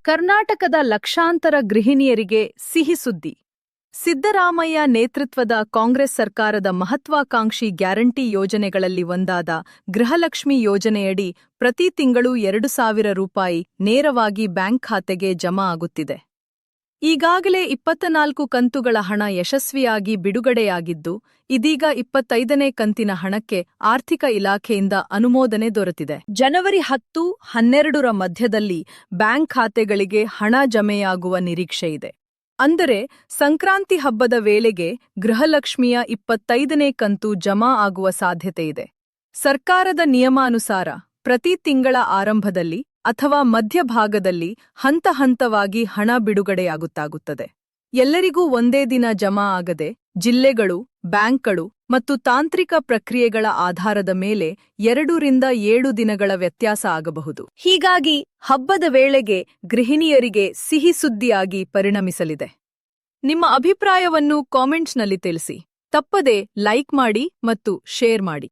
ಕರ್ನಾಟಕದ ಲಕ್ಷಾಂತರ ಗೃಹಿಣಿಯರಿಗೆ ಸಿಹಿ ಸುದ್ದಿ. ಸಿದ್ದರಾಮಯ್ಯ ನೇತೃತ್ವದ ಕಾಂಗ್ರೆಸ್ ಸರ್ಕಾರದ ಮಹತ್ವಾಕಾಂಕ್ಷಿ ಗ್ಯಾರಂಟಿ ಯೋಜನೆಗಳಲ್ಲಿ ಒಂದಾದ ಗೃಹಲಕ್ಷ್ಮಿ ಯೋಜನೆಯಡಿ ಪ್ರತಿ ತಿಂಗಳು 2,000 ರೂಪಾಯಿ ನೇರವಾಗಿ ಬ್ಯಾಂಕ್ ಖಾತೆಗೆ ಜಮಾ ಆಗುತ್ತಿದೆ. ಈಗಾಗಲೇ 24 ಕಂತುಗಳ ಹಣ ಯಶಸ್ವಿಯಾಗಿ ಬಿಡುಗಡೆಯಾಗಿದ್ದು, ಇದೀಗ 25ನೇ ಕಂತಿನ ಹಣಕ್ಕೆ ಆರ್ಥಿಕ ಇಲಾಖೆಯಿಂದ ಅನುಮೋದನೆ ದೊರೆತಿದೆ. ಜನವರಿ 10-12ರ ಮಧ್ಯದಲ್ಲಿ ಬ್ಯಾಂಕ್ ಖಾತೆಗಳಿಗೆ ಹಣ ಜಮೆಯಾಗುವ ನಿರೀಕ್ಷೆಯಿದೆ. ಅಂದರೆ ಸಂಕ್ರಾಂತಿ ಹಬ್ಬದ ವೇಳೆಗೆ ಗೃಹಲಕ್ಷ್ಮಿಯ 25ನೇ ಕಂತು ಜಮಾ ಆಗುವ ಸಾಧ್ಯತೆಯಿದೆ. ಸರ್ಕಾರದ ನಿಯಮಾನುಸಾರ ಪ್ರತಿ ತಿಂಗಳ ಆರಂಭದಲ್ಲಿ ಅಥವಾ ಮಧ್ಯಭಾಗದಲ್ಲಿ ಹಂತ-ಹಂತವಾಗಿ ಹಣ ಬಿಡುಗಡೆಯಾಗುತ್ತದೆ. ಎಲ್ಲರಿಗೂ ಒಂದೇ ದಿನ ಜಮಾ ಆಗದೆ ಜಿಲ್ಲೆಗಳು, ಬ್ಯಾಂಕ್ಗಳು ಮತ್ತು ತಾಂತ್ರಿಕ ಪ್ರಕ್ರಿಯೆಗಳ ಆಧಾರದ ಮೇಲೆ 2 ರಿಂದ 7 ದಿನಗಳ ವ್ಯತ್ಯಾಸ ಆಗಬಹುದು. ಹೀಗಾಗಿ ಹಬ್ಬದ ವೇಳೆಗೆ ಗೃಹಿಣಿಯರಿಗೆ ಸಿಹಿ ಸುದ್ದಿಯಾಗಿ ಪರಿಣಮಿಸಲಿದೆ. ನಿಮ್ಮ ಅಭಿಪ್ರಾಯವನ್ನು ಕಾಮೆಂಟ್ಸ್ನಲ್ಲಿ ತಿಳಿಸಿ. ತಪ್ಪದೆ ಲೈಕ್ ಮಾಡಿ ಮತ್ತು ಶೇರ್ ಮಾಡಿ.